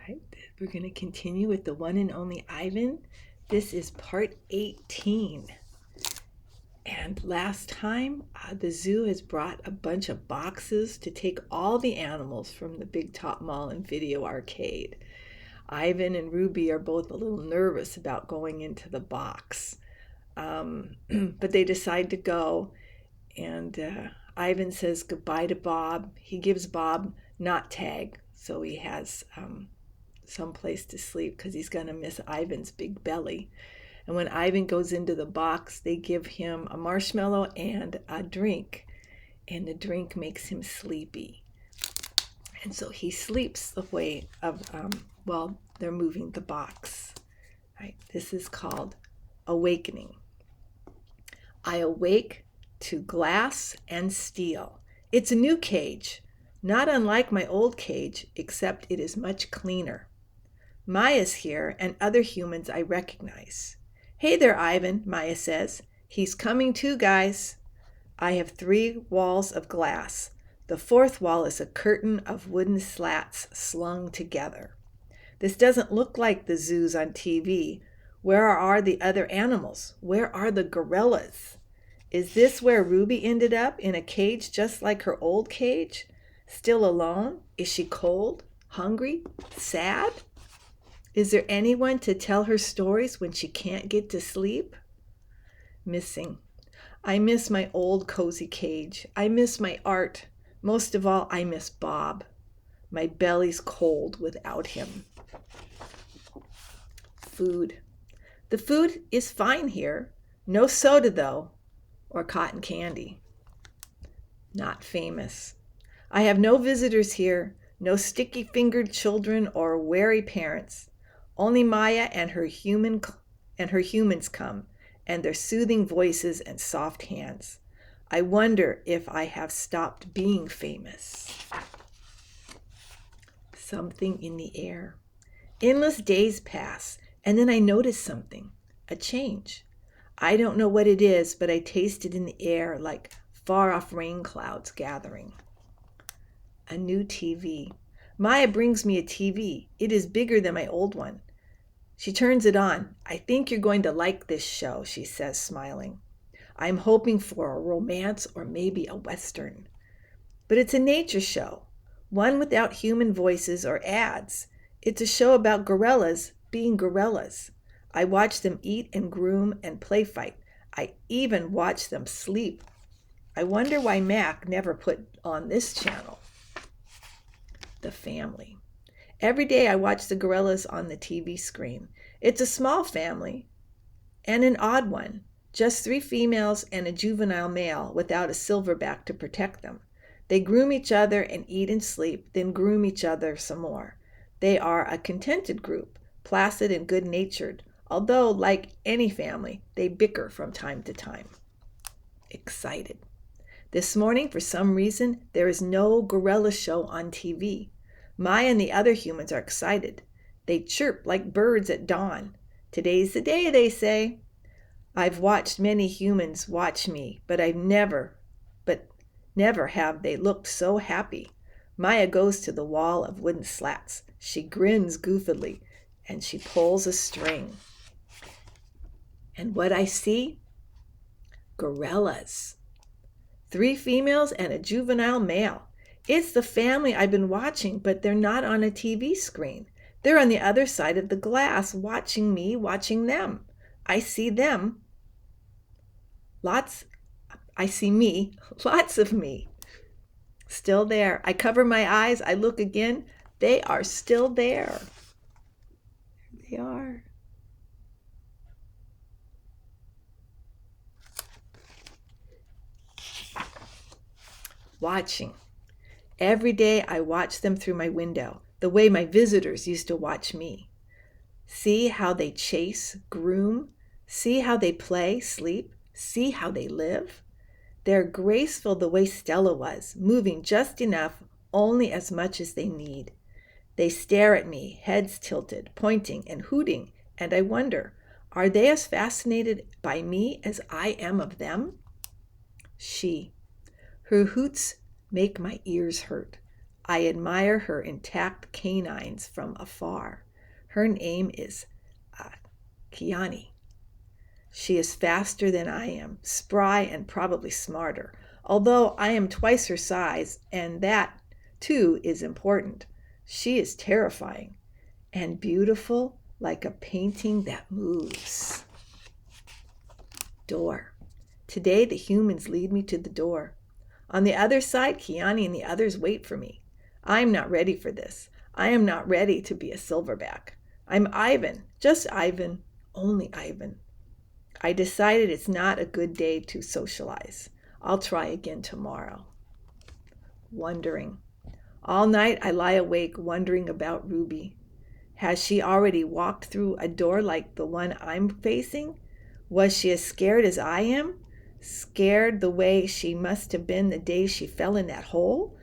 Right, we're going to continue with the one and only Ivan. This is part 18. And last time, the zoo has brought a bunch of boxes to take all the animals from the Big Top Mall and Video Arcade. Ivan and Ruby are both a little nervous about going into the box, but they decide to go. And Ivan says goodbye to Bob. He gives Bob not tag, so he has some place to sleep because he's going to miss Ivan's big belly. And when Ivan goes into the box, they give him a marshmallow and a drink, and the drink makes him sleepy. And so he sleeps the way of while they're moving the box. Right? This is called awakening. I awake to glass and steel. It's a new cage, not unlike my old cage, except it is much cleaner. Maya's here and other humans I recognize. Hey there, Ivan, Maya says. He's coming too, guys. I have 3 walls of glass. The 4th wall is a curtain of wooden slats slung together. This doesn't look like the zoos on TV. Where are the other animals? Where are the gorillas? Is this where Ruby ended up, in a cage just like her old cage? Still alone? Is she cold? Hungry? Sad? Is there anyone to tell her stories when she can't get to sleep? Missing. I miss my old cozy cage. I miss my art. Most of all, I miss Bob. My belly's cold without him. Food. The food is fine here. No soda, though, or cotton candy. Not famous. I have no visitors here, no sticky-fingered children or wary parents. Only Maya and her humans come, and their soothing voices and soft hands. I wonder if I have stopped being famous. Something in the air. Endless days pass, and then I notice something, a change. I don't know what it is, but I taste it in the air like far-off rain clouds gathering. A new TV. Maya brings me a TV. It is bigger than my old one. She turns it on. I think you're going to like this show, she says, smiling. I'm hoping for a romance or maybe a Western. But it's a nature show, one without human voices or ads. It's a show about gorillas being gorillas. I watch them eat and groom and play fight. I even watch them sleep. I wonder why Mac never put on this channel. The family. Every day I watch the gorillas on the TV screen. It's a small family and an odd one. Just 3 females and a juvenile male without a silverback to protect them. They groom each other and eat and sleep, then groom each other some more. They are a contented group, placid and good-natured, although, like any family, they bicker from time to time. Excited. This morning, for some reason, there is no gorilla show on TV. Maya and the other humans are excited. They chirp like birds at dawn. Today's the day, they say. I've watched many humans watch me, but never have they looked so happy. Maya goes to the wall of wooden slats. She grins goofily, and she pulls a string. And what I see? Gorillas. 3 females and a juvenile male. It's the family I've been watching, but they're not on a TV screen. They're on the other side of the glass, watching me, watching them. I see them. I see me, lots of me. Still there. I cover my eyes. I look again. They are still there. They are. Watching. Every day I watch them through my window, the way my visitors used to watch me. See how they chase, groom. See how they play, sleep. See how they live. They're graceful the way Stella was, moving just enough, only as much as they need. They stare at me, heads tilted, pointing and hooting, and I wonder, are they as fascinated by me as I am of them? She. Her hoots make my ears hurt. I admire her intact canines from afar. Her name is Kiani. She is faster than I am, spry and probably smarter, although I am twice her size, and that, too, is important. She is terrifying and beautiful, like a painting that moves. Door. Today the humans lead me to the door. On the other side, Kiani and the others wait for me. I am not ready for this. I am not ready to be a silverback. I'm Ivan, just Ivan, only Ivan. I decided it's not a good day to socialize. I'll try again tomorrow. Wondering. All night I lie awake wondering about Ruby. Has she already walked through a door like the one I'm facing? Was she as scared as I am? Scared the way she must have been the day she fell in that hole?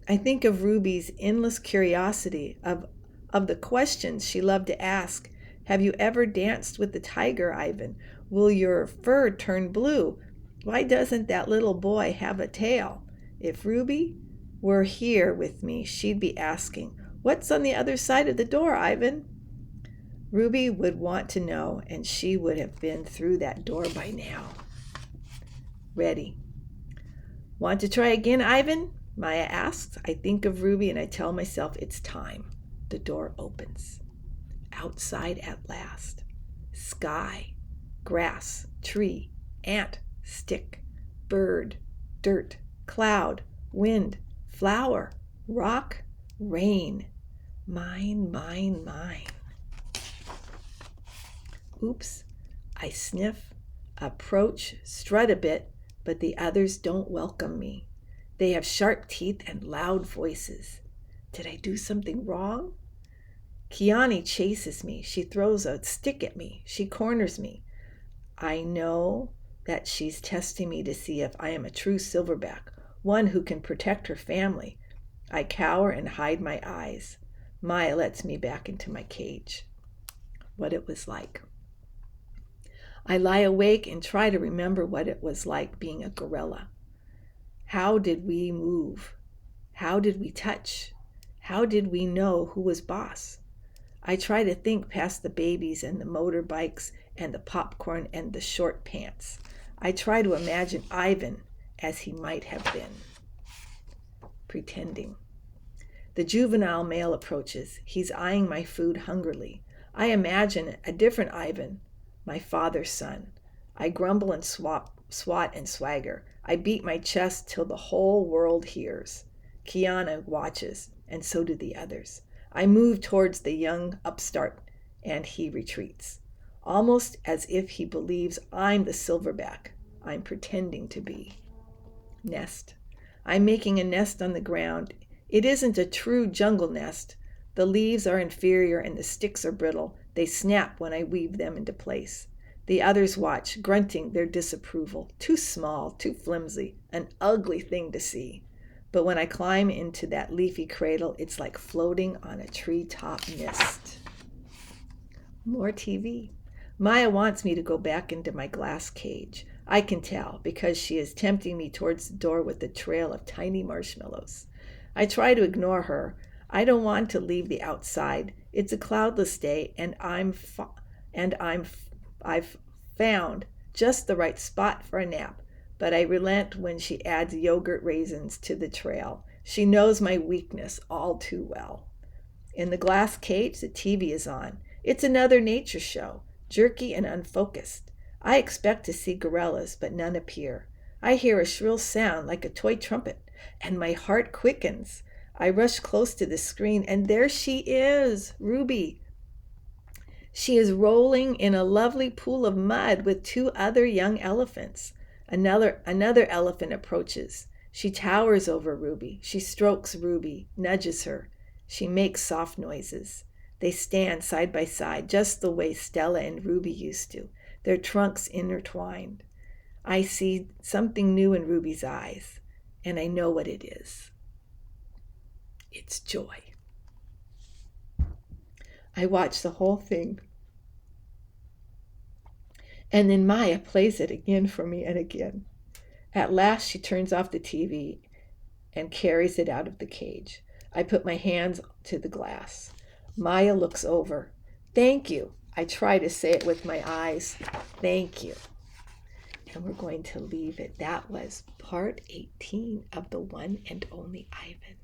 I think of Ruby's endless curiosity, of the questions she loved to ask. Have you ever danced with the tiger, Ivan? Will your fur turn blue? Why doesn't that little boy have a tail? If Ruby were here with me, she'd be asking, what's on the other side of the door, Ivan? Ruby would want to know, and she would have been through that door by now. Ready. Want to try again, Ivan? Maya asks. I think of Ruby and I tell myself it's time. The door opens. Outside at last. Sky, grass, tree, ant, stick, bird, dirt, cloud, wind, flower, rock, rain. Mine, mine, mine. Oops. I sniff, approach, strut a bit, but the others don't welcome me. They have sharp teeth and loud voices. Did I do something wrong? Kiani chases me. She throws a stick at me. She corners me. I know that she's testing me to see if I am a true silverback, one who can protect her family. I cower and hide my eyes. Maya lets me back into my cage. What it was like. I lie awake and try to remember what it was like being a gorilla. How did we move? How did we touch? How did we know who was boss? I try to think past the babies and the motorbikes and the popcorn and the short pants. I try to imagine Ivan as he might have been. Pretending. The juvenile male approaches. He's eyeing my food hungrily. I imagine a different Ivan, my father's son. I grumble and swat and swagger. I beat my chest till the whole world hears. Kiana watches, and so do the others. I move towards the young upstart, and he retreats, almost as if he believes I'm the silverback I'm pretending to be. Nest. I'm making a nest on the ground. It isn't a true jungle nest. The leaves are inferior and the sticks are brittle. They snap when I weave them into place. The others watch, grunting their disapproval. Too small, too flimsy, an ugly thing to see. But when I climb into that leafy cradle, it's like floating on a treetop mist. More TV. Maya wants me to go back into my glass cage. I can tell, because she is tempting me towards the door with a trail of tiny marshmallows. I try to ignore her. I don't want to leave the outside. It's a cloudless day, and I've found just the right spot for a nap, but I relent when she adds yogurt raisins to the trail. She knows my weakness all too well. In the glass cage, the TV is on. It's another nature show, jerky and unfocused. I expect to see gorillas, but none appear. I hear a shrill sound like a toy trumpet, and my heart quickens. I rush close to the screen, and there she is, Ruby. She is rolling in a lovely pool of mud with two other young elephants. Another elephant approaches. She towers over Ruby. She strokes Ruby, nudges her. She makes soft noises. They stand side by side, just the way Stella and Ruby used to, their trunks intertwined. I see something new in Ruby's eyes, and I know what it is. It's joy. I watch the whole thing. And then Maya plays it again for me and again. At last she turns off the TV and carries it out of the cage. I put my hands to the glass. Maya looks over. Thank you. I try to say it with my eyes. Thank you. And we're going to leave it. That was part 18 of The One and Only Ivan.